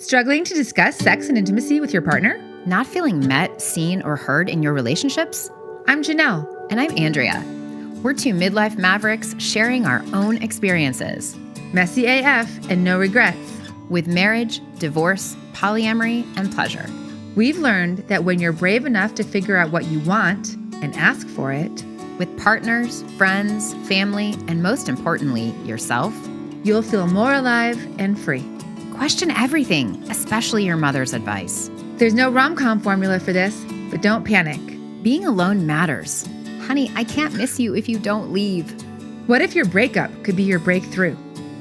Struggling to discuss sex and intimacy with your partner? Not feeling met, seen, or heard in your relationships? I'm Janelle. And I'm Andrea. We're two midlife mavericks sharing our own experiences. Messy AF and no regrets. With marriage, divorce, polyamory, and pleasure. We've learned that when you're brave enough to figure out what you want and ask for it, with partners, friends, family, and most importantly, yourself, you'll feel more alive and free. Question everything, especially your mother's advice. There's no rom-com formula for this, but don't panic. Being alone matters. Honey, I can't miss you if you don't leave. What if your breakup could be your breakthrough?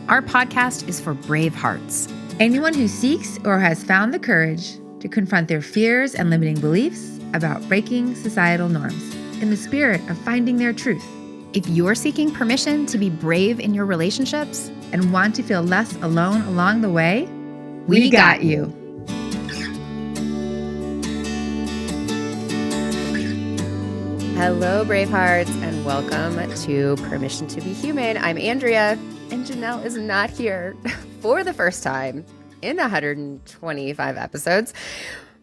Our podcast is for brave hearts. Anyone who seeks or has found the courage to confront their fears and limiting beliefs about breaking societal norms in the spirit of finding their truth. If you're seeking permission to be brave in your relationships and want to feel less alone along the way, we got you. Hello, brave hearts, and welcome to Permission to be Human. I'm Andrea, and Janelle is not here for the first time in 125 episodes,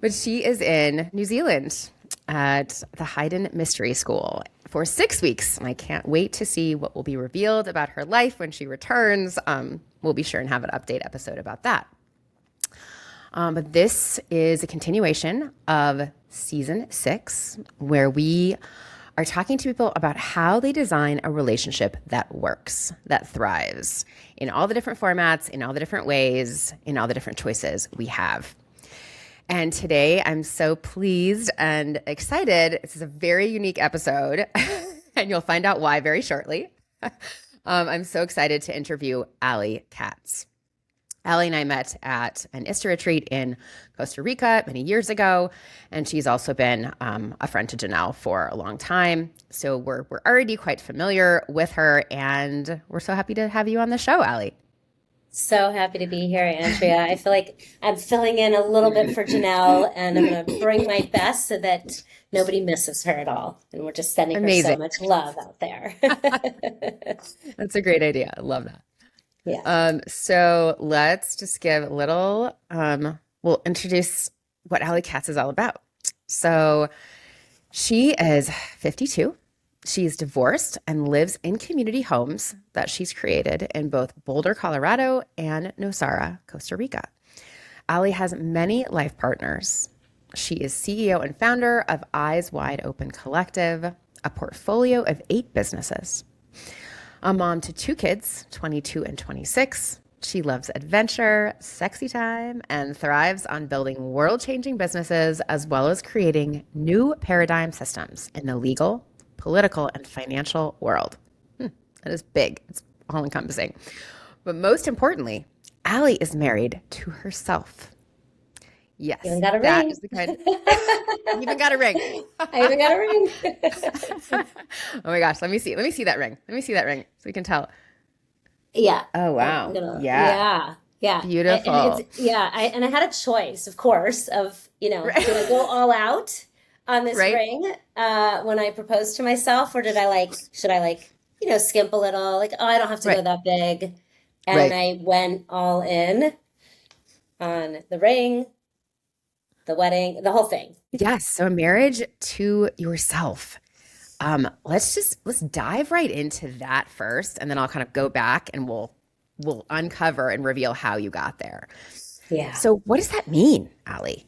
but she is in New Zealand at the Haydn Mystery School for 6 weeks. And I can't wait to see what will be revealed about her life when she returns. We'll be sure and have an update episode about that. But this is a continuation of season 6, where we are talking to people about how they design a relationship that works, that thrives in all the different formats, in all the different ways, in all the different choices we have. And today I'm so pleased and excited. This is a very unique episode, and you'll find out why very shortly. I'm so excited to interview Ali Katz. Ali and I met at an ISTA retreat in Costa Rica many years ago, and she's also been a friend to Janelle for a long time. So we're already quite familiar with her, and we're so happy to have you on the show, Ali. So happy to be here, Andrea. I feel like I'm filling in a little bit for Janelle, and I'm going to bring my best so that nobody misses her at all. And we're just sending her so much love out there. That's a great idea. I love that. Yeah. So let's just give a little, we'll introduce what Ali Katz is all about. So she is 52. She's divorced and lives in community homes that she's created in both Boulder, Colorado and Nosara, Costa Rica. Ali has many life partners. She is CEO and founder of Eyes Wide Open Collective, a portfolio of 8 businesses. A mom to 2 kids, 22 and 26. She loves adventure, sexy time, and thrives on building world-changing businesses as well as creating new paradigm systems in the legal, political, and financial world. That is big. It's all-encompassing. But most importantly, Ali is married to herself. Yes, even got a that ring. Is the kind. Even got a ring. I even got a ring. Oh my gosh, let me see that ring. Let me see that ring so we can tell. Yeah. Oh wow. Yeah. Beautiful. I had a choice, of course, of did I go all out on this ring when I proposed to myself, or should I skimp a little, I don't have to go that big, and I went all in on the ring, the wedding, the whole thing. Yes. So a marriage to yourself. Let's dive right into that first, and then I'll kind of go back and we'll uncover and reveal how you got there. Yeah. So what does that mean, Ali?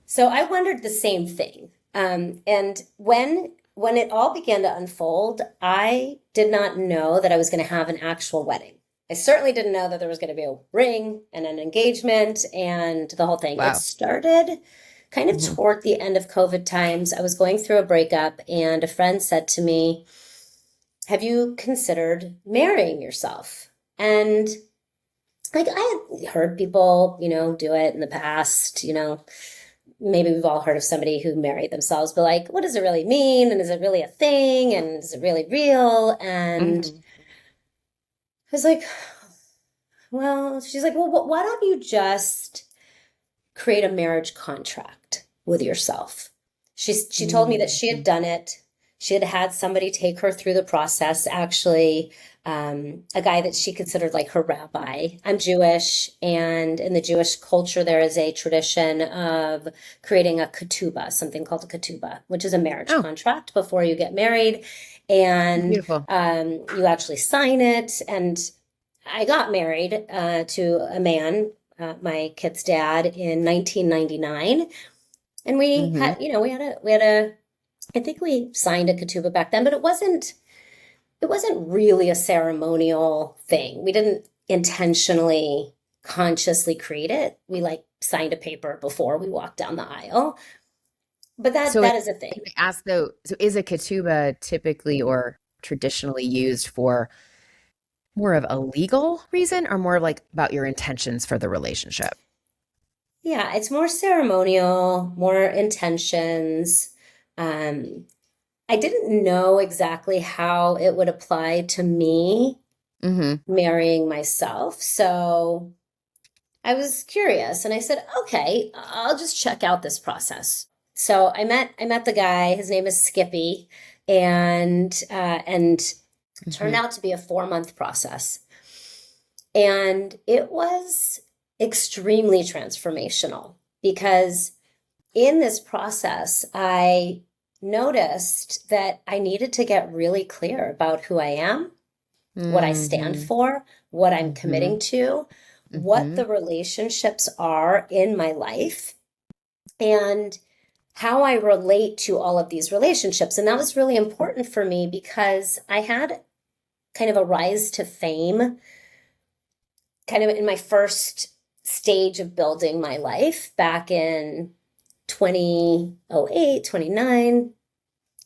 So I wondered the same thing. And when it all began to unfold, I did not know that I was going to have an actual wedding. I certainly didn't know that there was going to be a ring and an engagement and the whole thing. Wow. It started kind of toward the end of COVID times. I was going through a breakup, and a friend said to me, "Have you considered marrying yourself?" And I had heard people, do it in the past, maybe we've all heard of somebody who married themselves, but what does it really mean? And is it really a thing? And is it really real? And I was like, she's like, well, why don't you just create a marriage contract with yourself? She told me that she had done it. She had had somebody take her through the process, actually, a guy that she considered like her rabbi. I'm Jewish, and in the Jewish culture, there is a tradition of creating a ketubah, something called a ketubah, which is a marriage Oh, contract before you get married. And beautiful. you actually sign it. And I got married to a man, my kid's dad, in 1999. And we Mm-hmm. had, we had a, I think we signed a ketubah back then, but it wasn't really a ceremonial thing. We didn't intentionally, consciously create it. We like signed a paper before we walked down the aisle. But that So that is a thing. I ask though, so is a ketubah typically or traditionally used for more of a legal reason or more like about your intentions for the relationship? Yeah, it's more ceremonial, more intentions. Um, I didn't know exactly how it would apply to me Mm-hmm. marrying myself. So I was curious and I said, okay, I'll just check out this process. So I met the guy. His name is Skippy, and it turned Mm-hmm. out to be a 4-month process. And it was extremely transformational because in this process, I noticed that I needed to get really clear about who I am, what I stand Mm-hmm. for, what I'm Mm-hmm. committing to, what Mm-hmm. the relationships are in my life, and how I relate to all of these relationships. And that was really important for me because I had kind of a rise to fame kind of in my first stage of building my life back in 2008, 2009,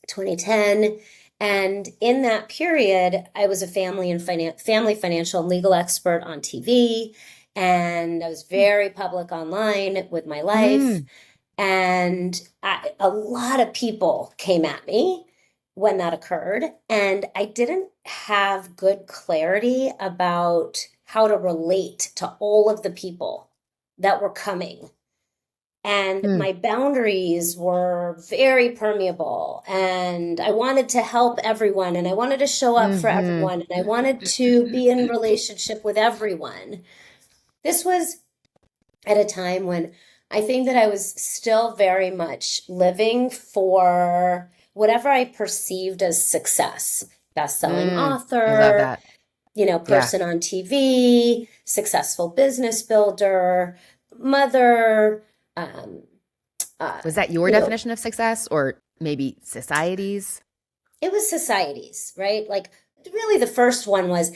2010. And in that period, I was a family financial and legal expert on TV. And I was very public online with my life. Mm. And a lot of people came at me when that occurred. And I didn't have good clarity about how to relate to all of the people that were coming. And Mm. my boundaries were very permeable. And I wanted to help everyone. And I wanted to show up for Mm-hmm. everyone. And I wanted to be in relationship with everyone. This was at a time when I think that I was still very much living for whatever I perceived as success. Best-selling I love author, that. Yeah. person on TV, successful business builder, mother, um, Was that your you know, definition of success or maybe society's? it was societies, right? Like really the first one was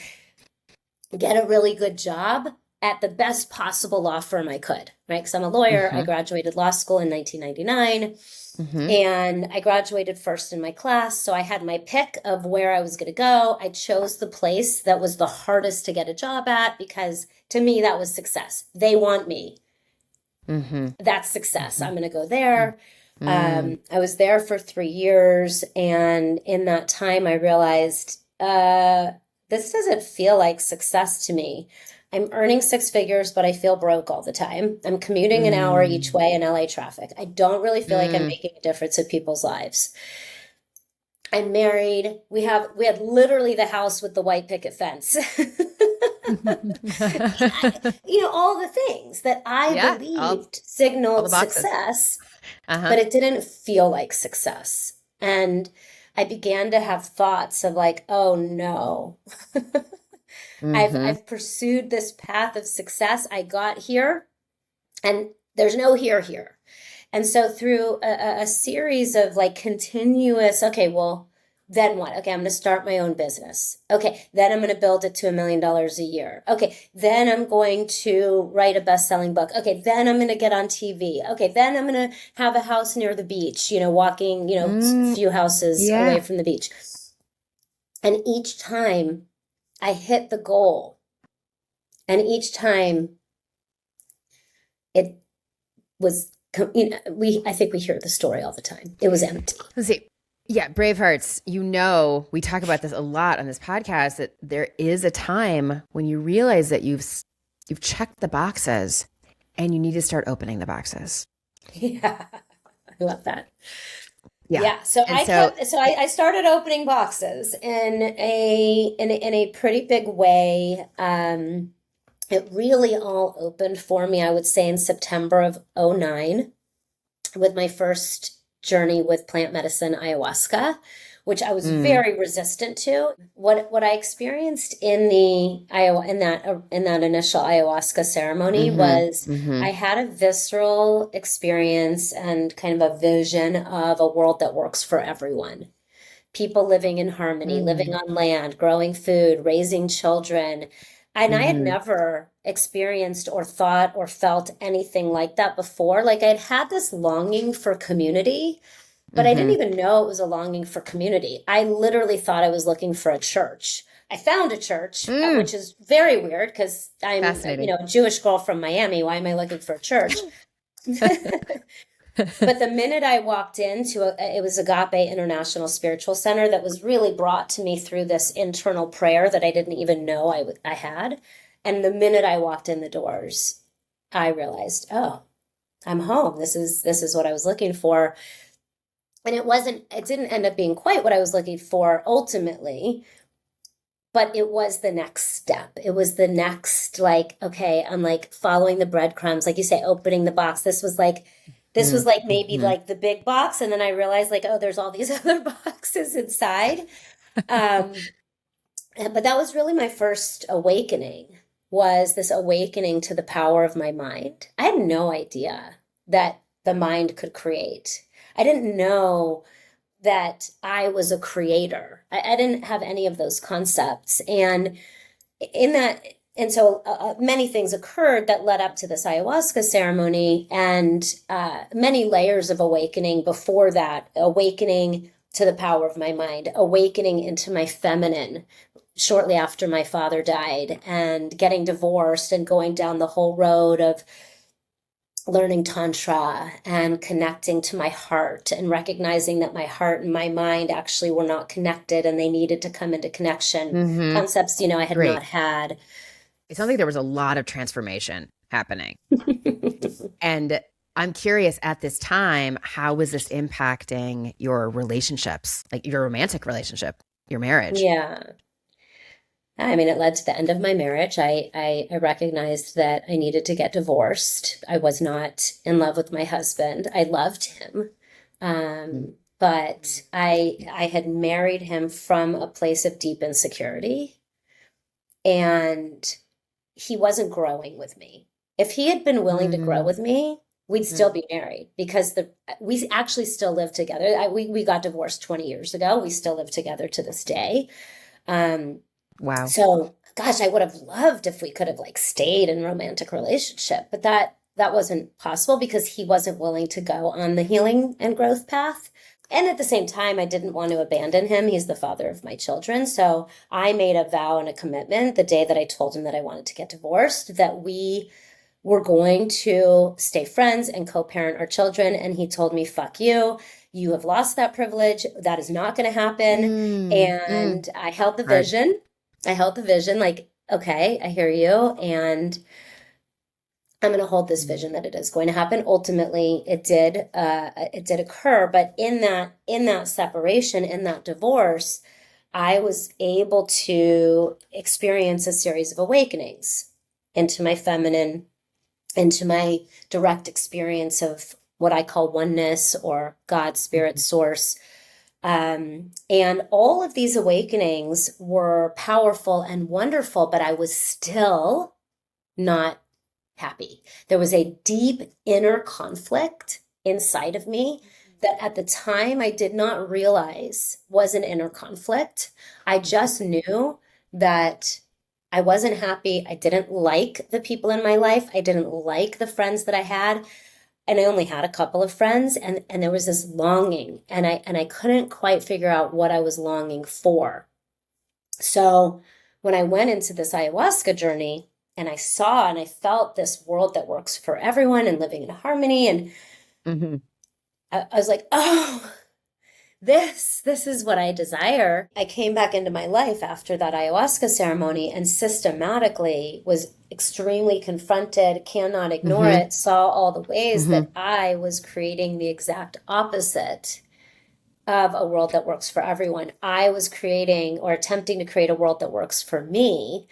get a really good job at the best possible law firm I could, right? Because I'm a lawyer. I Mm-hmm. graduated law school in 1999 Mm-hmm. and I graduated first in my class. So I had my pick of where I was going to go. I chose the place that was the hardest to get a job at because to me, that was success. They want me. Mm-hmm. That's success. Mm-hmm. I'm going to go there. Mm. I was there for 3 years. And in that time, I realized this doesn't feel like success to me. I'm earning 6 figures, but I feel broke all the time. I'm commuting an hour each Mm. way in LA traffic. I don't really feel like I'm Mm. making a difference in people's lives. I'm married. We had literally the house with the white picket fence. All the things that I Yeah, believed all the signaled boxes. success, Uh-huh. but it didn't feel like success. And I began to have thoughts of like, oh no, Mm-hmm. I've pursued this path of success. I got here and there's no here. And so through a series of like continuous, okay, well, then what? Okay, I'm going to start my own business. Okay, then I'm going to build it to $1 million a year. Okay, then I'm going to write a best-selling book. Okay, then I'm going to get on TV. Okay, then I'm going to have a house near the beach, walking, a Mm. few houses away Yeah. from the beach. And each time I hit the goal, and each time it was, I think we hear the story all the time. It was empty. Let's see. Yeah, Bravehearts, we talk about this a lot on this podcast that there is a time when you realize that you've checked the boxes and you need to start opening the boxes. Yeah, I love that. Yeah. Yeah, so And so, I started opening boxes in a pretty big way. It really all opened for me, I would say, in September of '09 with my first journey with plant medicine ayahuasca, which I was mm, very resistant to. What I experienced in the in that initial ayahuasca ceremony was mm-hmm. I had a visceral experience and kind of a vision of a world that works for everyone. People living in harmony, living Mm, on land, growing food, raising children. And I had mm-hmm. never experienced or thought or felt anything like that before. Like I'd had this longing for community, but I didn't Mm-hmm. even know it was a longing for community. I literally thought I was looking for a church. I found a church, Mm, which is very weird because I'm, fascinating. a Jewish girl from Miami. Why am I looking for a church? But the minute I walked into it was Agape International Spiritual Center that was really brought to me through this internal prayer that I didn't even know I had. And the minute I walked in the doors, I realized, oh, I'm home. This is what I was looking for. And it didn't end up being quite what I was looking for ultimately, but it was the next step. It was the next, like, okay, I'm like following the breadcrumbs, like you say, opening the box. This was like maybe Mm-hmm. like the big box, and then I realized like, oh, there's all these other boxes inside. Um, but that was really my first awakening, was this awakening to the power of my mind. I had no idea that the mind could create. I didn't know that I was a creator. I didn't have any of those concepts. And in that, and so many things occurred that led up to this ayahuasca ceremony, and many layers of awakening before that, awakening to the power of my mind, awakening into my feminine shortly after my father died, and getting divorced and going down the whole road of learning tantra and connecting to my heart and recognizing that my heart and my mind actually were not connected and they needed to come into connection. Mm-hmm. Concepts, I had not Great. had. It sounds like there was a lot of transformation happening. And I'm curious at this time, how was this impacting your relationships, like your romantic relationship, your marriage? Yeah. I mean, it led to the end of my marriage. I recognized that I needed to get divorced. I was not in love with my husband. I loved him. But I had married him from a place of deep insecurity, and he wasn't growing with me. If he had been willing to grow Mm-hmm. with me, we'd still be married, because we actually still live together. We got divorced 20 years ago. We still live together to this day. Um, Wow. so, gosh, I would have loved if we could have like stayed in a romantic relationship, but that wasn't possible because he wasn't willing to go on the healing and growth path. And at the same time, I didn't want to abandon him. He's the father of my children. So I made a vow and a commitment the day that I told him that I wanted to get divorced, that we were going to stay friends and co-parent our children. And he told me, fuck you. You have lost that privilege. That is not going to happen. Mm-hmm. And I held the Hard. vision. Like, okay, I hear you. And I'm going to hold this vision that it is going to happen. Ultimately, it did occur. But in that separation, in that divorce, I was able to experience a series of awakenings into my feminine, into my direct experience of what I call oneness or God, spirit, source. And all of these awakenings were powerful and wonderful, but I was still not happy. There was a deep inner conflict inside of me that at the time I did not realize was an inner conflict. I just knew that I wasn't happy. I didn't like the people in my life. I didn't like the friends that I had. And I only had a couple of friends, and there was this longing, and I couldn't quite figure out what I was longing for. So when I went into this ayahuasca journey, and I saw and I felt this world that works for everyone and living in harmony, and Mm-hmm. I was like, oh, this is what I desire. I came back into my life after that ayahuasca ceremony and systematically was extremely confronted, cannot ignore Mm-hmm. it, saw all the ways Mm-hmm. that I was creating the exact opposite of a world that works for everyone. I was creating or attempting to create a world that works for me.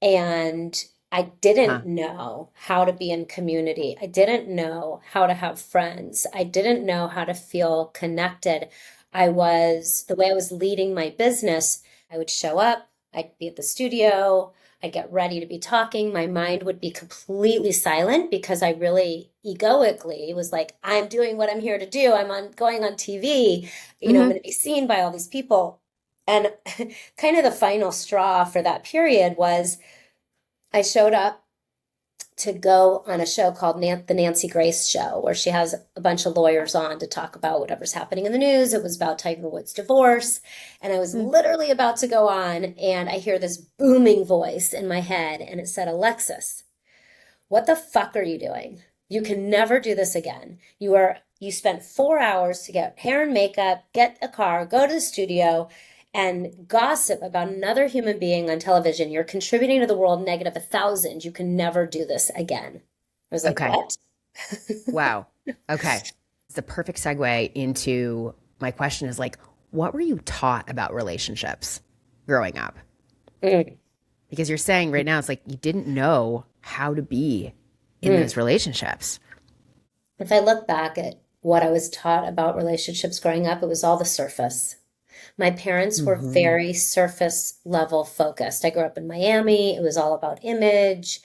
And I didn't Huh. know how to be in community. I didn't know how to have friends. I didn't know how to feel connected. The way I was leading my business, I would show up, I'd be at the studio, I'd get ready to be talking. My mind would be completely silent because I really egoically was like, I'm doing what I'm here to do. Going on TV, I'm Hmm. going to be seen by all these people. And kind of the final straw for that period was I showed up to go on a show called The Nancy Grace Show, where she has a bunch of lawyers on to talk about whatever's happening in the news. It was about Tiger Woods' divorce. And I was literally about to go on, and I hear this booming voice in my head, and it said, Alexis, what the fuck are you doing? You can never do this again. You spent 4 hours to get hair and makeup, get a car, go to the studio, and gossip about another human being on television. You're contributing to the world -1,000. You can never do this again. I was like, Okay. what? Wow. Okay. It's the perfect segue into my question is like, what were you taught about relationships growing up? Mm. Because you're saying right now, it's like you didn't know how to be in those relationships. If I look back at what I was taught about relationships growing up, it was all the surface. My parents were Mm-hmm. very surface level focused. I grew up in Miami. It was all about image.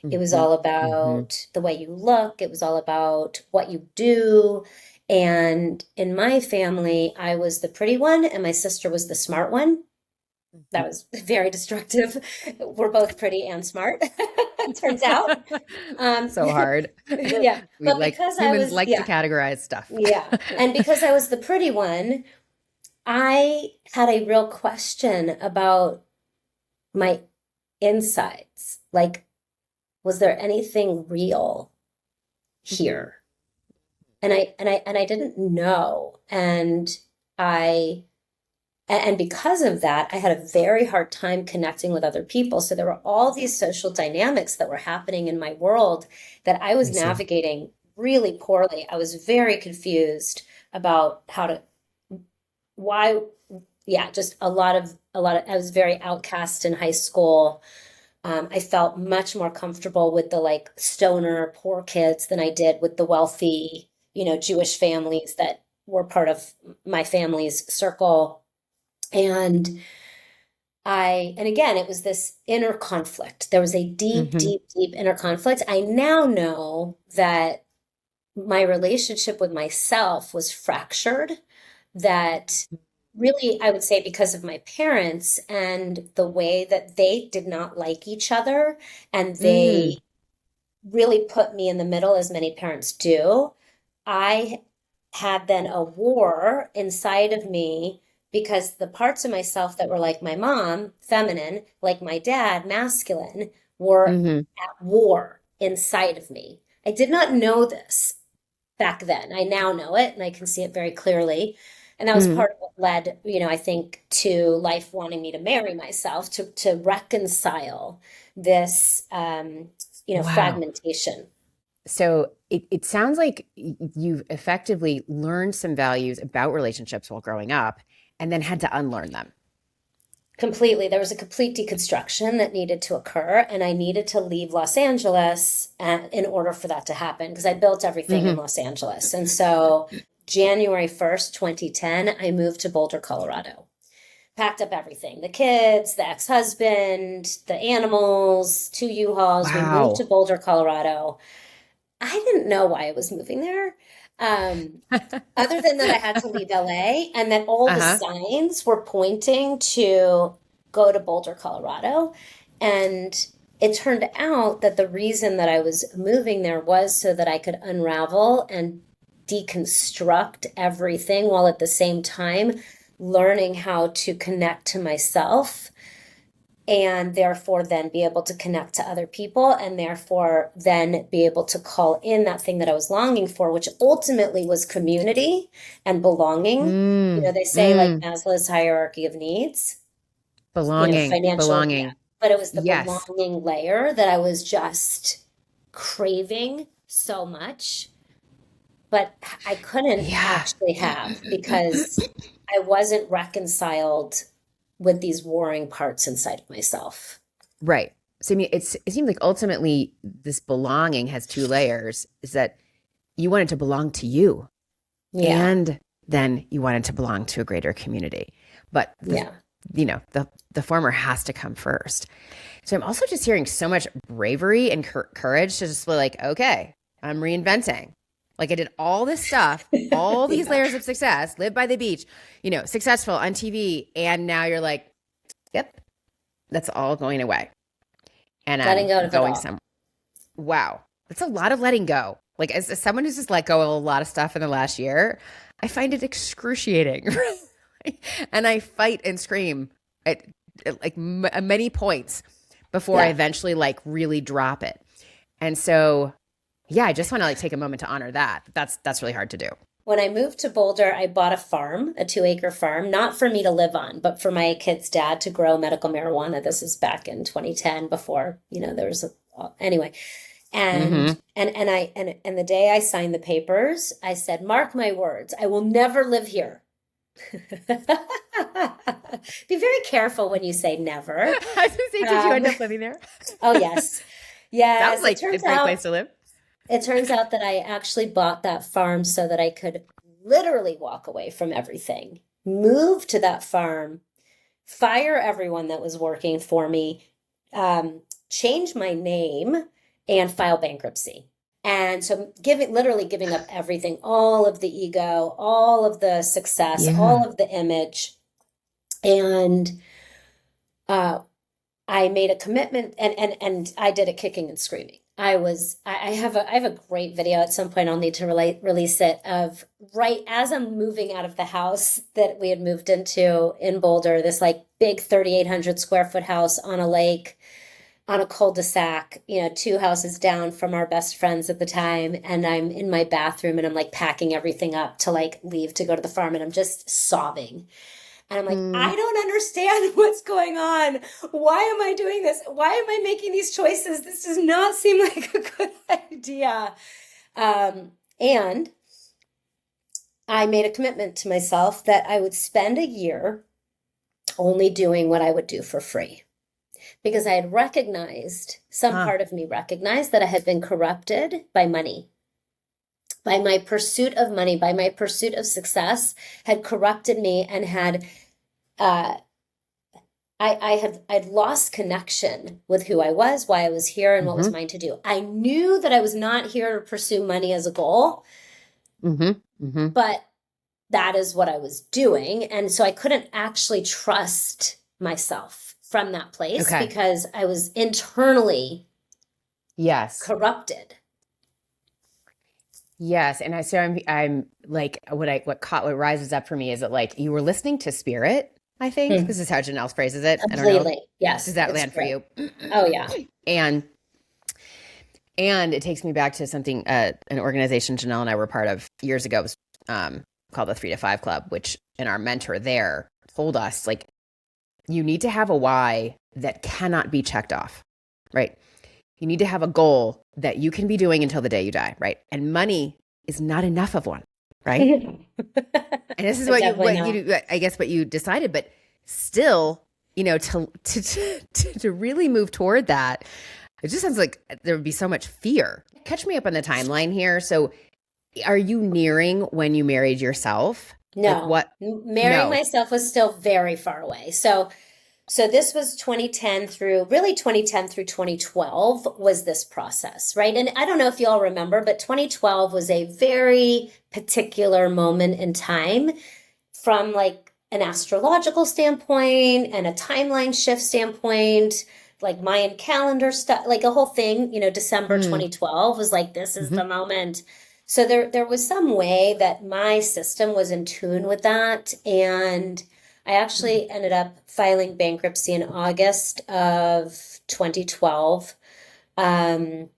It was Mm-hmm. all Mm-hmm. about the way you look. It was all about what you do. And in my family, I was the pretty one and my sister was the smart one. That was very destructive. We're both pretty and smart, it turns out. Um, So hard. yeah, We but like because I humans was, like to yeah, categorize stuff. yeah. And because I was the pretty one, I had a real question about my insides. Like, was there anything real here? And I didn't know. I and because of that, I had a very hard time connecting with other people. So there were all these social dynamics that were happening in my world that I I was see. navigating really poorly. I was very confused about why, yeah, just I was very outcast in high school. I felt much more comfortable with the like stoner poor kids than I did with the wealthy, Jewish families that were part of my family's circle. And and again, it was this inner conflict. There was a deep, Mm-hmm. deep, deep inner conflict. I now know that my relationship with myself was fractured, that really, I would say because of my parents and the way that they did not like each other, and Mm. they really put me in the middle, as many parents do. I had then a war inside of me because the parts of myself that were like my mom, feminine, like my dad, masculine, were Mm-hmm. at war inside of me. I did not know this back then. I now know it and I can see it very clearly. And that was Mm-hmm. part of what led, I think to life wanting me to marry myself to reconcile this, Wow. fragmentation. So it sounds like you've effectively learned some values about relationships while growing up and then had to unlearn them. Completely. There was a complete deconstruction that needed to occur, and I needed to leave Los Angeles in order for that to happen because I built everything in Mm-hmm. Los Angeles. And so January 1st, 2010, I moved to Boulder, Colorado. Packed up everything, the kids, the ex-husband, the animals, 2 U-Hauls. We moved to Wow. Boulder, Colorado. I didn't know why I was moving there. Um, Other than that, I had to leave LA and that all the Uh-huh. signs were pointing to go to Boulder, Colorado. And it turned out that the reason that I was moving there was so that I could unravel and deconstruct everything while at the same time learning how to connect to myself and therefore then be able to connect to other people and therefore then be able to call in that thing that I was longing for, which ultimately was community and belonging. Mm, They say like mm. Maslow's hierarchy of needs, Belonging, financial, yeah, belonging. but it was the Yes. belonging layer that I was just craving so much. but I couldn't Yeah. actually have because I wasn't reconciled with these warring parts inside of myself. Right. So I mean, it seems like ultimately this belonging has two layers, is that you want it to belong to you, Yeah. and then you want it to belong to a greater community. But Yeah. the former has to come first. So I'm also just hearing so much bravery and courage to just be like, okay, I'm reinventing. Like I did all this stuff, all these layers of success, live by the beach, successful on TV. And now you're like, yep, that's all going away. And Letting I'm go of it going all. somewhere. Wow. That's a lot of letting go. Like as someone who's just let go of a lot of stuff in the last year, I find it excruciating. And I fight and scream at like many points before I eventually like really drop it. And so, yeah, I just want to like take a moment to honor that. That's really hard to do. When I moved to Boulder, I bought a farm, a 2-acre farm, not for me to live on, but for my kid's dad to grow medical marijuana. This is back in 2010 before, there was anyway. And and the day I signed the papers, I said, "Mark my words, I will never live here." Be very careful when you say never. I was going to say, did you end up living there? Oh, yes. Yes. Sounds like a great place to live. It turns out that I actually bought that farm so that I could literally walk away from everything, move to that farm, fire everyone that was working for me, change my name, and file bankruptcy. And so literally giving up everything, all of the ego, all of the success, all of the image. And I made a commitment and I did it kicking and screaming. I have a great video. At some point I'll need to release it, of right as I'm moving out of the house that we had moved into in Boulder, this like big 3,800 square foot house on a lake, on a cul-de-sac, 2 houses down from our best friends at the time. And I'm in my bathroom and I'm like packing everything up to like leave to go to the farm. And I'm just sobbing. And I'm like, I don't understand what's going on. Why am I doing this? Why am I making these choices? This does not seem like a good idea. And I made a commitment to myself that I would spend a year only doing what I would do for free. Because I had recognized, some part of me recognized that I had been corrupted by money. By my pursuit of money, by my pursuit of success, had corrupted me and had, I'd lost connection with who I was, why I was here, and what was mine to do. I knew that I was not here to pursue money as a goal, but that is what I was doing. And so I couldn't actually trust myself from that place because I was internally corrupted. Yes, and so I'm like what rises up for me is that like you were listening to spirit. I think this is how Janelle phrases it. Completely. I don't know. Yes. Does that land for you? Oh yeah. And it takes me back to something an organization Janelle and I were part of years ago, called the 3 to 5 Club, which and our mentor there told us like you need to have a why that cannot be checked off, right? You need to have a goal that you can be doing until the day you die, right? And money is not enough of one, right? And this is what you decided, but still, to really move toward that, it just sounds like there would be so much fear. Catch me up on the timeline here. So are you nearing when you married yourself? No, like marrying myself was still very far away. So this was 2010 through 2012 was this process, right? And I don't know if you all remember, but 2012 was a very particular moment in time from like an astrological standpoint and a timeline shift standpoint, like Mayan calendar stuff, like a whole thing, December 2012 was like, this is the moment. So there was some way that my system was in tune with that. And I actually ended up filing bankruptcy in August of 2012. And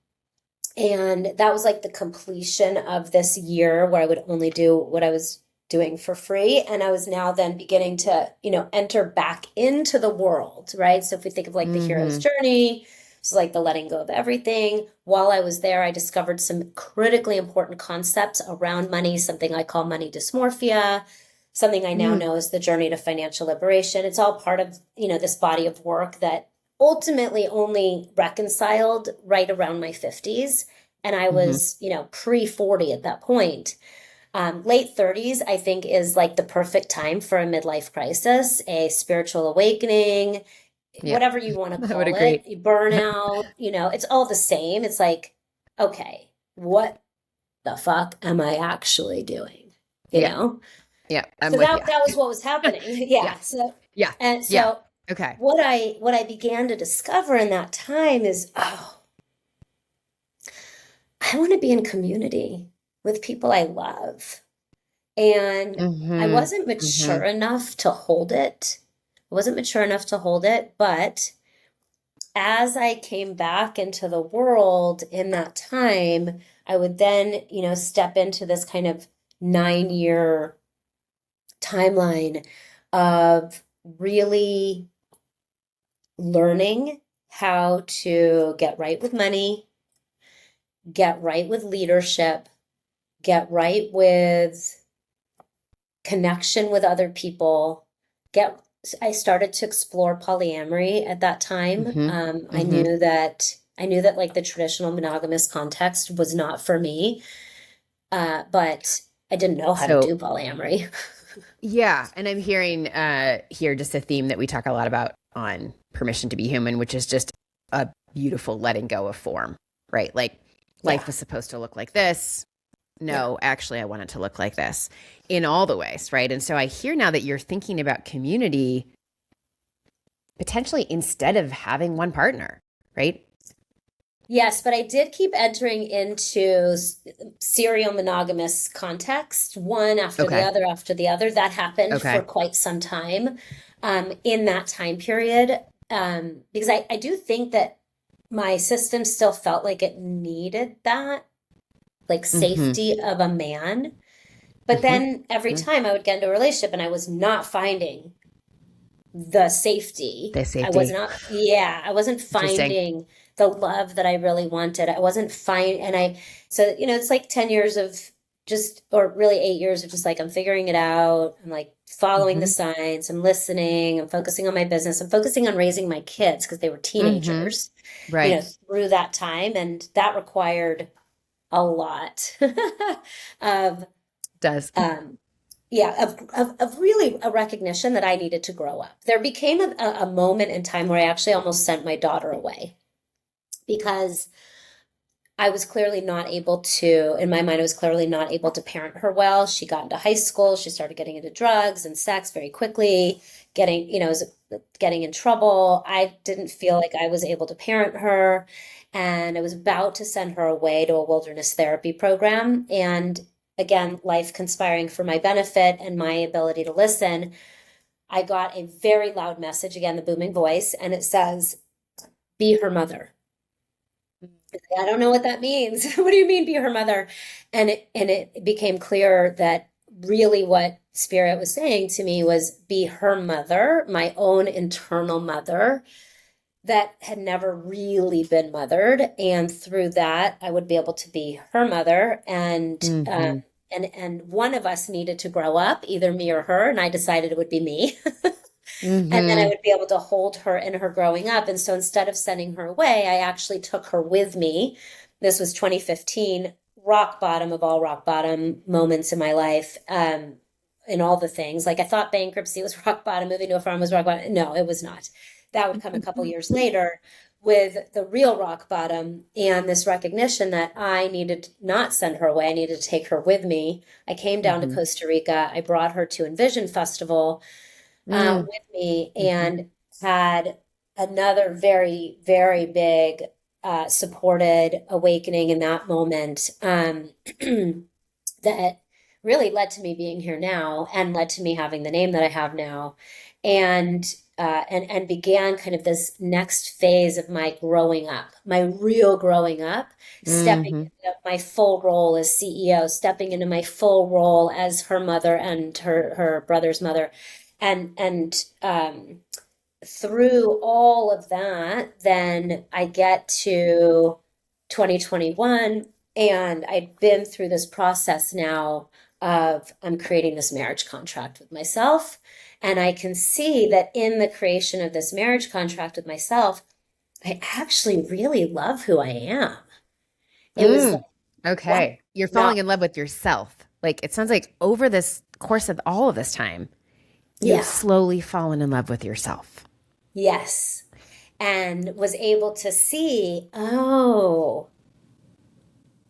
that was like the completion of this year where I would only do what I was doing for free. And I was now then beginning to, enter back into the world, right? So if we think of like the hero's journey, It's like the letting go of everything. While I was there, I discovered some critically important concepts around money, something I call money dysmorphia, something I now know is the journey to financial liberation. It's all part of, this body of work that ultimately only reconciled right around my 50s. And I was, pre 40 at that point. Late 30s, I think, is like the perfect time for a midlife crisis, a spiritual awakening, whatever you want to I would call agree. it, burnout, it's all the same. It's like, okay, what the fuck am I actually doing? You know? Yeah, I'm So with you. that was what was happening. Yeah. Yeah. So Okay. what I began to discover in that time is, oh, I want to be in community with people I love. And I wasn't mature enough to hold it. I wasn't mature enough to hold it, but as I came back into the world in that time, I would then, step into this kind of 9-year timeline of really learning how to get right with money, get right with leadership, get right with connection with other people. I started to explore polyamory at that time. I knew that like the traditional monogamous context was not for me, but I didn't know how to do polyamory. Yeah, and I'm hearing here just a theme that we talk a lot about on Permission to be Human, which is just a beautiful letting go of form, right? Like life was supposed to look like this. No, actually, I want it to look like this in all the ways, right? And so I hear now that you're thinking about community potentially instead of having one partner, right? Yes, but I did keep entering into serial monogamous context, one after the other after the other. That happened for quite some time in that time period, because I do think that my system still felt like it needed that, like safety of a man. But then every time I would get into a relationship and I was not finding the safety. I wasn't finding the love that I really wanted. I wasn't so, it's like 10 years of or really 8 years of just like, I'm figuring it out. I'm like following the signs. I'm listening. I'm focusing on my business. I'm focusing on raising my kids because they were teenagers, through that time. And that required a lot of, of really a recognition that I needed to grow up. There became a moment in time where I actually almost sent my daughter away because I was clearly not able to, in my mind, I was clearly not able to parent her well. She got into high school. She started getting into drugs and sex very quickly, getting in trouble. I didn't feel like I was able to parent her. And I was about to send her away to a wilderness therapy program. And again, life conspiring for my benefit and my ability to listen, I got a very loud message, again, the booming voice, and it says, be her mother. I don't know what that means. What do you mean, be her mother? And it became clear that really what Spirit was saying to me was be her mother, my own internal mother that had never really been mothered. And through that, I would be able to be her mother. And one of us needed to grow up, either me or her. And I decided it would be me. And then I would be able to hold her in her growing up. And so instead of sending her away, I actually took her with me. This was 2015, rock bottom of all rock bottom moments in my life. In all the things, like I thought bankruptcy was rock bottom, moving to a farm was rock bottom. No, it was not. That would come a couple years later with the real rock bottom and this recognition that I needed to not send her away. I needed to take her with me. I came down to Costa Rica. I brought her to Envision Festival with me and had another very, very big supported awakening in that moment that really led to me being here now and led to me having the name that I have now. And began kind of this next phase of my growing up, my real growing up, stepping into my full role as CEO, stepping into my full role as her mother and her brother's mother, and through all of that, then I get to 2021, and I'd been through this process now of I'm creating this marriage contract with myself. And I can see that in the creation of this marriage contract with myself, I actually really love who I am. It was like, what? Okay. You're falling Not, in love with yourself. Like it sounds like over this course of all of this time, you've yeah, slowly fallen in love with yourself. yes. And was able to see, oh,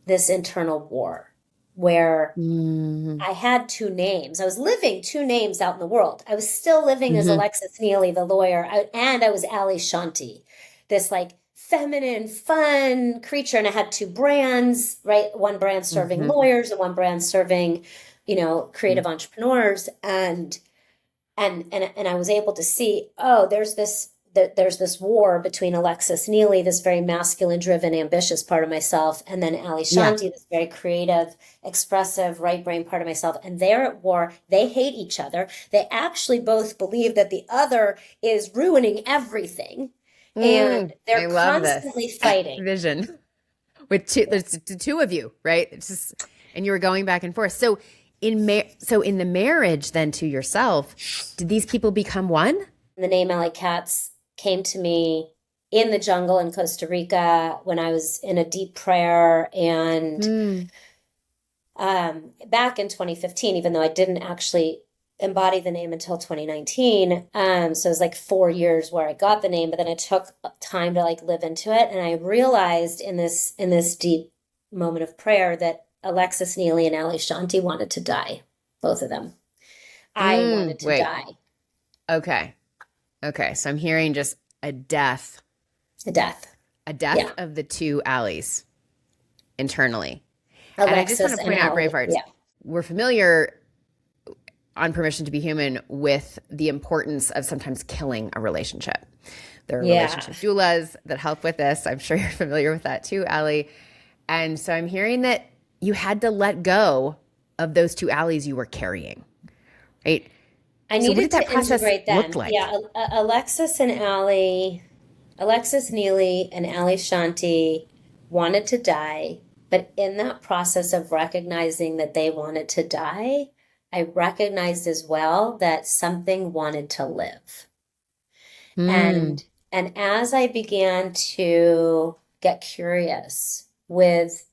this internal war where Mm-hmm. I had two names. I was living two names out in the world. I was still living as Mm-hmm. Alexis Neely, the lawyer, and I was Ali Shanti, this like feminine, fun creature. And I had two brands, right? One brand serving Mm-hmm. lawyers and one brand serving, creative entrepreneurs. And I was able to see, oh, there's this war between Alexis Neely, this very masculine driven, ambitious part of myself, and then Ali Yeah. Shanti, this very creative, expressive, right brain part of myself. And they're at war. They hate each other. They actually both believe that the other is ruining everything. And I they're love constantly this fighting. vision with there's the two of you, right? It's just, and you were going back and forth. So in the marriage then to yourself, did these people become one? The name Ali Katz came to me in the jungle in Costa Rica when I was in a deep prayer, and back in 2015, even though I didn't actually embody the name until 2019. So it was like 4 years where I got the name, but then it took time to like live into it. And I realized in this deep moment of prayer that Alexis Neely and Ali Shanti wanted to die, both of them. I wanted to Wait. die. Okay. So I'm hearing just a death A death. Yeah. Of the two Allies internally. Alexis and I just want to point out, Ali, Bravehearts, yeah. we're familiar on Permission to be Human with the importance of sometimes killing a relationship. There are relationship doulas that help with this. I'm sure you're familiar with that too, Ali. And so I'm hearing that you had to let go of those two Allies you were carrying, right? I So what needed did that to process integrate them. look like? Yeah, Alexis Neely and Ali Shanti wanted to die, but in that process of recognizing that they wanted to die, I recognized as well that something wanted to live. And as I began to get curious with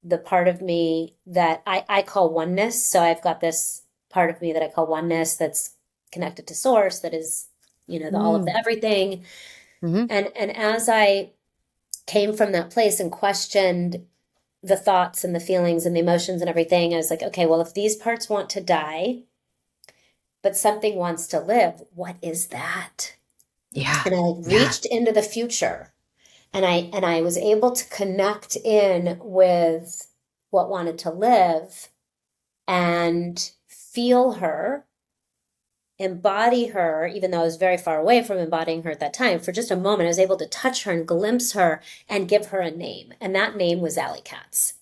the part of me that I call oneness. So I've got this part of me that I call oneness that's connected to source, that is, the all of the everything. Mm-hmm. And as I came from that place and questioned the thoughts and the feelings and the emotions and everything, I was like, okay, well, if these parts want to die, but something wants to live, what is that? Yeah. And I reached into the future. And I was able to connect in with what wanted to live and feel her, embody her, even though I was very far away from embodying her at that time. For just a moment, I was able to touch her and glimpse her and give her a name. And that name was Ali Katz.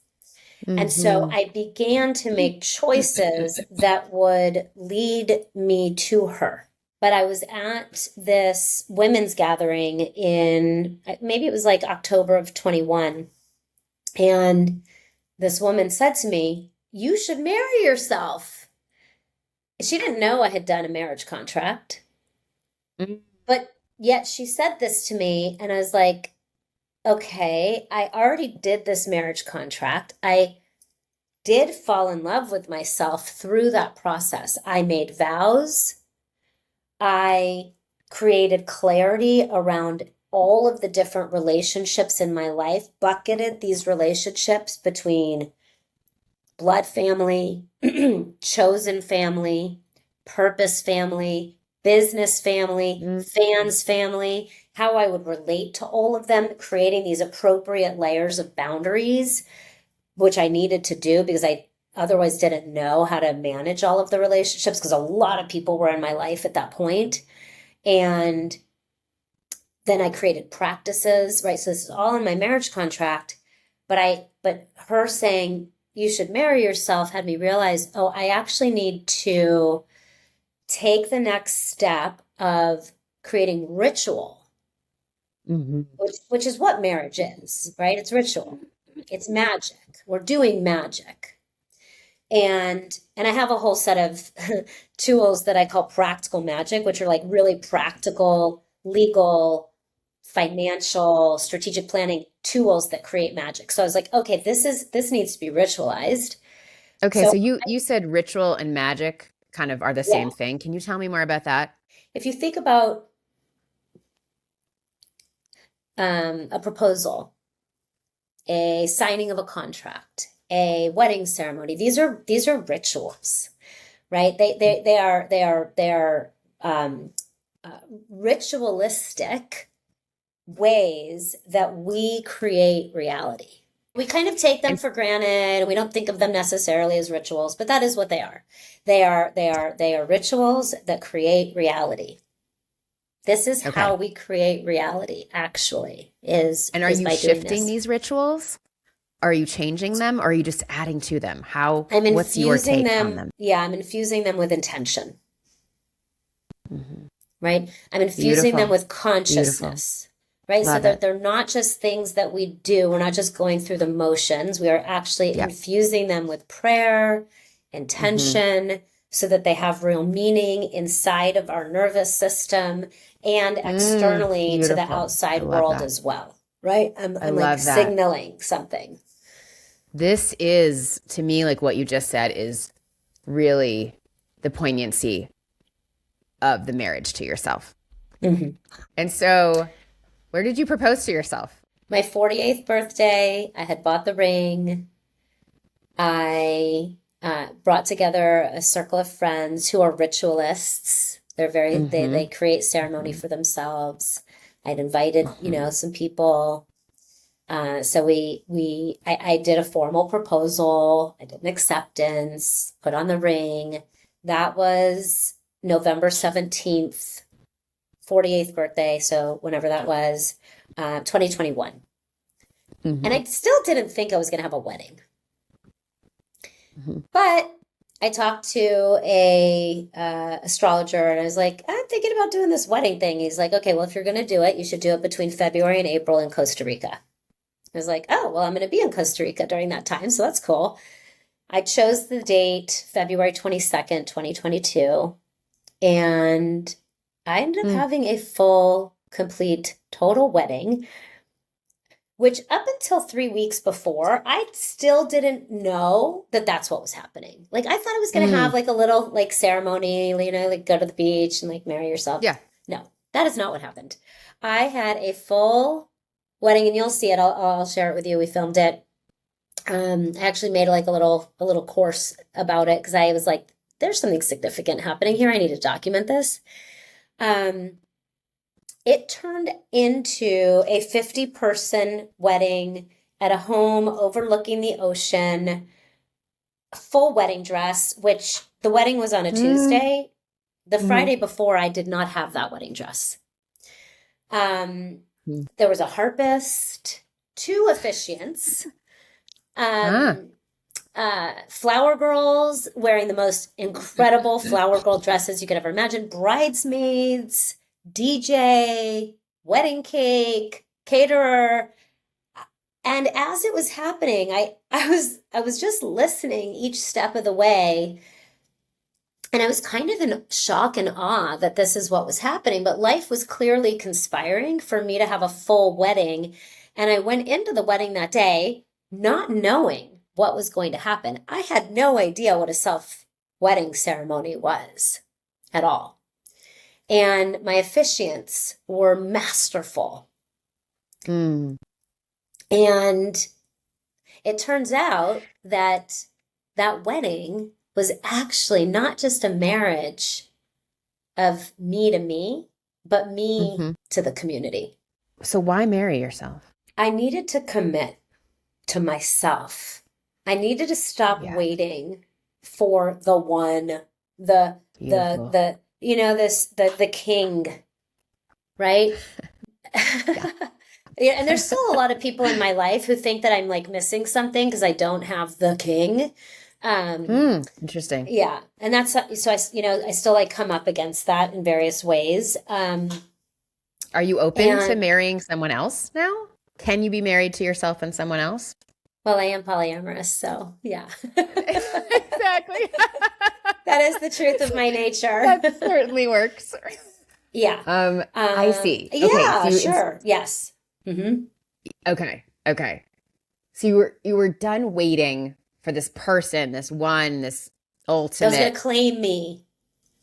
And so I began to make choices that would lead me to her. But I was at this women's gathering in, maybe it was like October of 21. And this woman said to me, "You should marry yourself." She didn't know I had done a marriage contract. But yet she said this to me, and I was like, okay, I already did this marriage contract. I did fall in love with myself through that process. I made vows. I created clarity around all of the different relationships in my life, bucketed these relationships between blood family, chosen family, purpose family, business family, fans family, how I would relate to all of them, creating these appropriate layers of boundaries, which I needed to do because I otherwise didn't know how to manage all of the relationships because a lot of people were in my life at that point. And then I created practices, right? So this is all in my marriage contract, but her saying you should marry yourself had me realize, oh, I actually need to take the next step of creating ritual, which is what marriage is, right? It's ritual. It's magic. We're doing magic. And I have a whole set of tools that I call practical magic, which are like really practical, legal, financial, strategic planning tools that create magic. So I was like, okay, this needs to be ritualized. Okay, So so you said ritual and magic kind of are the yeah, same thing. Can you tell me more about that? if you think about a proposal, a signing of a contract, a wedding ceremony, these are rituals, right? They are ritualistic ways that we create reality. We kind of take them for granted. We don't think of them necessarily as rituals, but that is what they are. They are rituals that create reality. This is how we create reality, actually, And are you shifting these rituals? Are you changing them, or are you just adding to them? What's your take on them? Yeah, I'm infusing them with intention. Right? I'm infusing them with consciousness. Right? So that they're not just things that we do. We're not just going through the motions. We are actually infusing them with prayer, intention, so that they have real meaning inside of our nervous system and externally to the outside world as well. Right? I'm like signaling something. This is, to me, like what you just said is really the poignancy of the marriage to yourself. And so, where did you propose to yourself? My 48th birthday. I had bought the ring. I brought together a circle of friends who are ritualists. They're very, they create ceremony for themselves. I'd invited, some people. So I did a formal proposal. I did an acceptance, put on the ring. That was November 17th, 48th birthday. So whenever that was, 2021. And I still didn't think I was going to have a wedding. But I talked to a astrologer, and I was like, I'm thinking about doing this wedding thing. He's like, okay, well, if you're going to do it, you should do it between February and April in Costa Rica. I was like, oh, well, I'm going to be in Costa Rica during that time, so that's cool. I chose the date, February 22nd, 2022, and I ended up having a full, complete, total wedding, which up until 3 weeks before, I still didn't know that that's what was happening. Like, I thought I was going to have like a little like ceremony, like go to the beach and like marry yourself. Yeah. No, that is not what happened. I had a full wedding, and you'll see it. I'll share it with you. We filmed it. I actually made like a little course about it because I was like, there's something significant happening here. I need to document this. It turned into a 50-person wedding at a home overlooking the ocean, a full wedding dress, which the wedding was on a Tuesday. The Friday before, I did not have that wedding dress. There was a harpist, 2 officiants, flower girls wearing the most incredible flower girl dresses you could ever imagine, bridesmaids, DJ, wedding cake, caterer. And as it was happening, I was just listening each step of the way. And I was kind of in shock and awe that this is what was happening. But life was clearly conspiring for me to have a full wedding. And I went into the wedding that day not knowing what was going to happen. I had no idea what a self-wedding ceremony was at all. And my officiants were masterful. And it turns out that that wedding was actually not just a marriage of me to me, but me to the community. So why marry yourself? I needed to commit to myself. I needed to stop waiting for the one, the king, right? Yeah, and there's still a lot of people in my life who think that I'm like missing something because I don't have the king. Interesting. Yeah, and that's so I still like come up against that in various ways. Are you open to And marrying someone else now? Can you be married to yourself and someone else? well, I am polyamorous, so yeah. Exactly. That is the truth of my nature. That certainly works. Yeah. I see. Okay, so Yeah, sure. Yes. okay. So you were done waiting for this person, this one, this That was going ultimate. to claim me.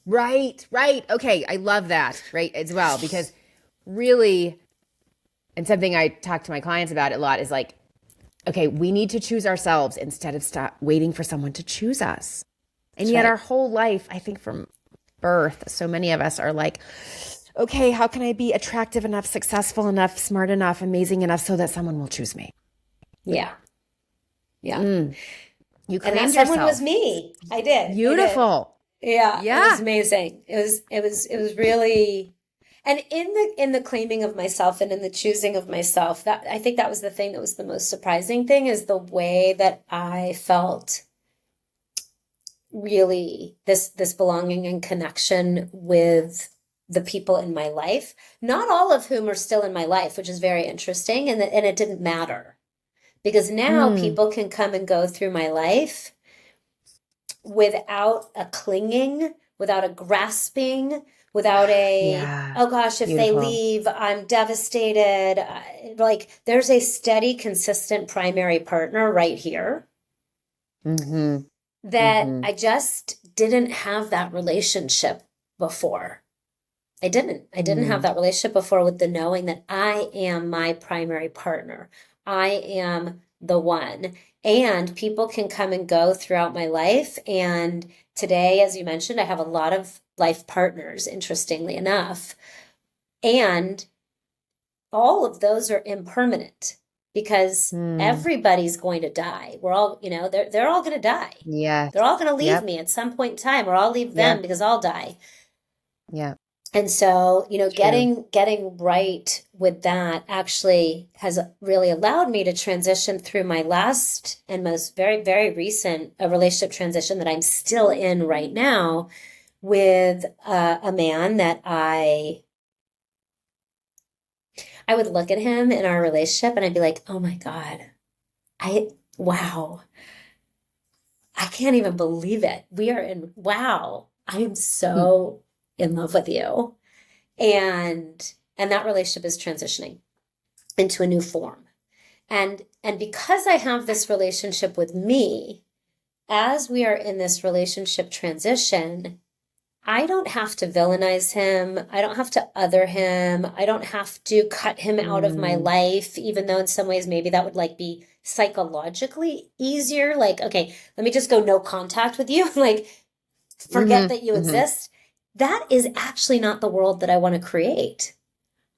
Right. Okay, I love that, right, as well, because really, and something I talk to my clients about a lot is like, okay, we need to choose ourselves instead of stop waiting for someone to choose us. And That's yet right. our whole life, I think from birth, so many of us are like, okay, how can I be attractive enough, successful enough, smart enough, amazing enough so that someone will choose me? Yeah. Yeah. You And that claimed someone was yourself. me. I did. Beautiful. Yeah, it was Yeah. amazing. It was really, and in the claiming of myself and in the choosing of myself, that I think that was the thing that was the most surprising thing is the way that I felt really this belonging and connection with the people in my life, not all of whom are still in my life, which is very interesting, and it didn't matter because now Mm. people can come and go through my life without a clinging, without a grasping, without a, Yeah. oh gosh, if they Beautiful. leave, I'm devastated. Like there's a steady, consistent primary partner right here Mm-hmm. that Mm-hmm. I just didn't have that relationship before. I didn't have Mm. that relationship before with the knowing that I am my primary partner. I am the one. And people can come and go throughout my life. And today, as you mentioned, I have a lot of life partners, interestingly enough. And all of those are impermanent because Mm. everybody's going to die. We're all, they're all going to die. Yes. They're all going to leave Yep. me at some point in time, or I'll leave them Yep. because I'll die. Yep. And so, True. getting right with that actually has really allowed me to transition through my last and most very, very recent relationship transition that I'm still in right now with a man that I would look at him in our relationship and I'd be like, oh my God, wow, I can't even believe it. Wow, I am so in love with you. And that relationship is transitioning into a new form. And because I have this relationship with me, as we are in this relationship transition, I don't have to villainize him. I don't have to other him. I don't have to cut him out of my Mm. life, even though in some ways maybe that would like be psychologically easier. Like, okay, let me just go no contact with you. Like, forget that you Mm-hmm. Mm-hmm. exist. That is actually not the world that I want to create.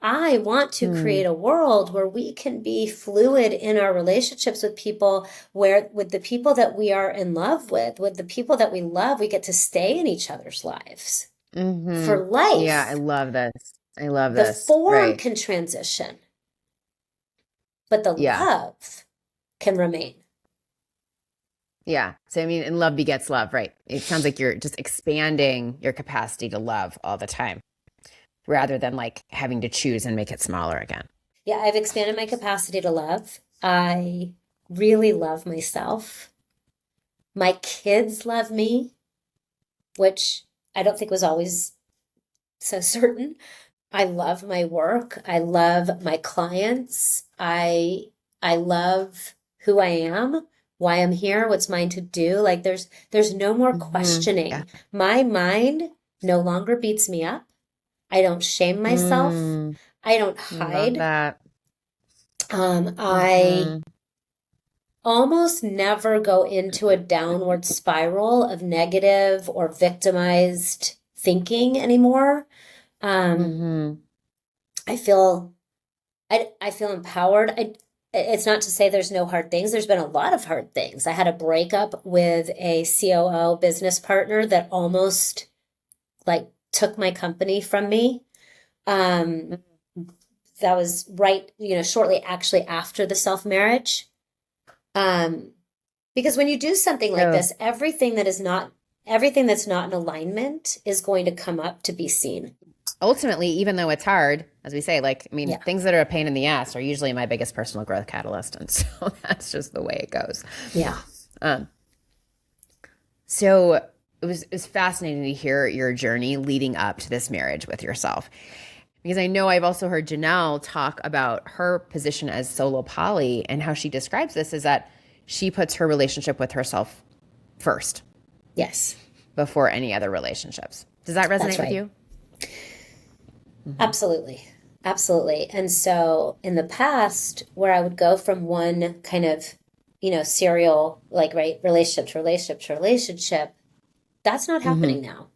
I want to create a world where we can be fluid in our relationships with people, where with the people that we are in love with the people that we love, we get to stay in each other's lives Mm-hmm. for Yeah, I life. love this. I love The this. form Right. can transition, but the Yeah. love can remain. Yeah. So, I mean, and love begets love, right? It sounds like you're just expanding your capacity to love all the time rather than like having to choose and make it smaller again. Yeah, I've expanded my capacity to love. I really love myself. My kids love me, which I don't think was always so certain. I love my work. I love my clients. I love who I am, why I'm here, what's mine to do. Like there's no more Mm-hmm. Yeah. questioning. My mind no longer beats me up. I don't shame myself. Mm, I don't I love hide. that. I Mm-hmm. almost never go into a downward spiral of negative or victimized thinking anymore. Um, Mm-hmm. I feel I feel empowered. It's not to say there's no hard things. There's been a lot of hard things. I had a breakup with a COO business partner that almost like took my company from me. Um, that was right, shortly actually after the self-marriage. Um, because when you do something like So this, everything that's not in alignment is going to come up to be seen. ultimately, even though it's hard, as we say, like, I mean, Yeah. things that are a pain in the ass are usually my biggest personal growth catalyst. And so that's just the way it goes. Yeah. So it was fascinating to hear your journey leading up to this marriage with yourself. Because I know I've also heard Janelle talk about her position as solo poly, and how she describes this is that she puts her relationship with herself first Yes. before any other relationships. Does that resonate with you? Absolutely. Absolutely. And so in the past, where I would go from one kind of, serial, like, right, relationship to relationship to relationship, that's not happening now.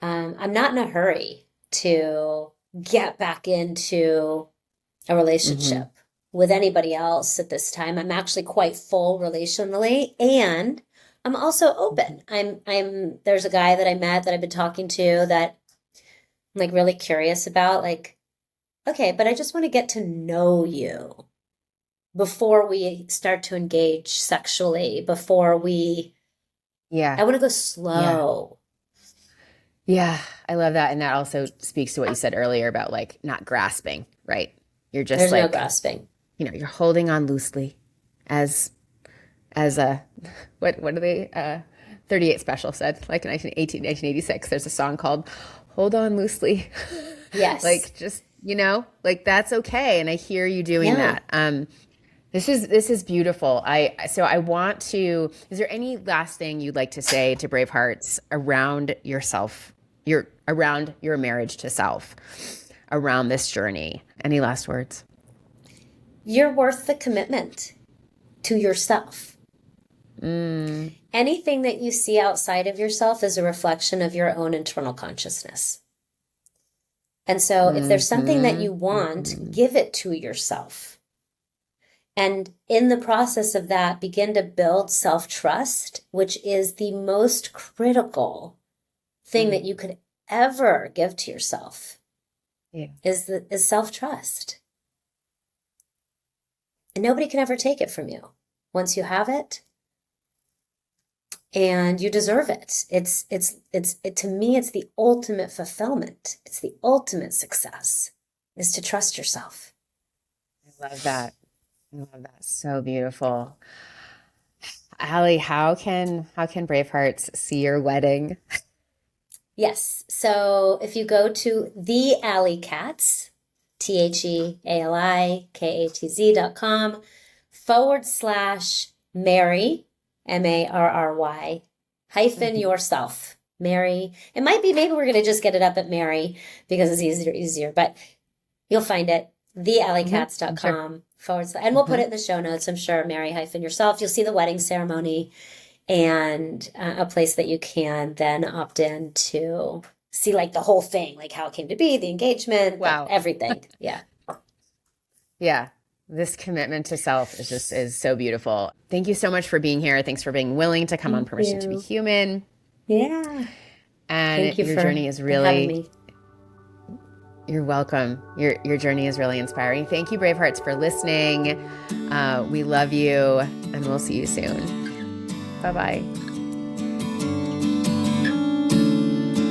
I'm not in a hurry to get back into a relationship with anybody else at this time. I'm actually quite full relationally, and I'm also open. There's a guy that I met that I've been talking to that I'm like really curious about, like, okay, but I just want to get to know you before we start to engage sexually, before we, I want to go slow. Yeah, I love that. And that also speaks to what you said earlier about like not grasping, right? You're just There's like, no grasping. You're holding on loosely as a, what are they, 38 Special said, like in 1986, there's a song called Hold On Loosely. Yes. Like just, like that's okay. And I hear you doing that. This is beautiful. So I want to, is there any last thing you'd like to say to Brave Hearts around yourself, around your marriage to self, around this journey? Any last words? You're worth the commitment to yourself. Anything that you see outside of yourself is a reflection of your own internal consciousness. And so if there's something that you want, give it to yourself. And in the process of that, begin to build self-trust, which is the most critical thing that you could ever give to yourself, is self-trust. And nobody can ever take it from you once you have it. And you deserve it. To me, it's the ultimate fulfillment. It's the ultimate success, is to trust yourself. I love that. So beautiful. Ali, how can Brave Hearts see your wedding? Yes. So if you go to the Ali Katz, TheAlikatz.com /Marry, MARRY, -yourself. Mary. It might be, maybe we're going to just get it up at Mary because it's easier, but you'll find it. TheAlikatz.com /, and we'll put it in the show notes, I'm sure. Marry -yourself. You'll see the wedding ceremony and a place that you can then opt in to see like the whole thing, like how it came to be, the engagement, everything. Yeah. Yeah. This commitment to self is so beautiful. Thank you so much for being here. Thanks for being willing to come on Permission to Be Human. Yeah. And Thank you your for journey is having really, me. You're welcome. Your journey is really inspiring. Thank you, Brave Hearts, for listening. We love you, and we'll see you soon. Bye-bye.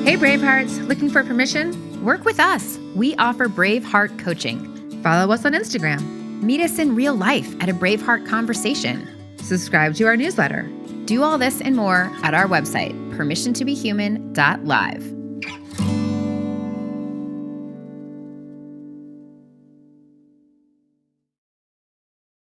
Hey, Brave Hearts, looking for permission? Work with us. We offer Brave Heart coaching. Follow us on Instagram. Meet us in real life at a Brave Heart conversation. Subscribe to our newsletter. Do all this and more at our website, permissiontobehuman.live.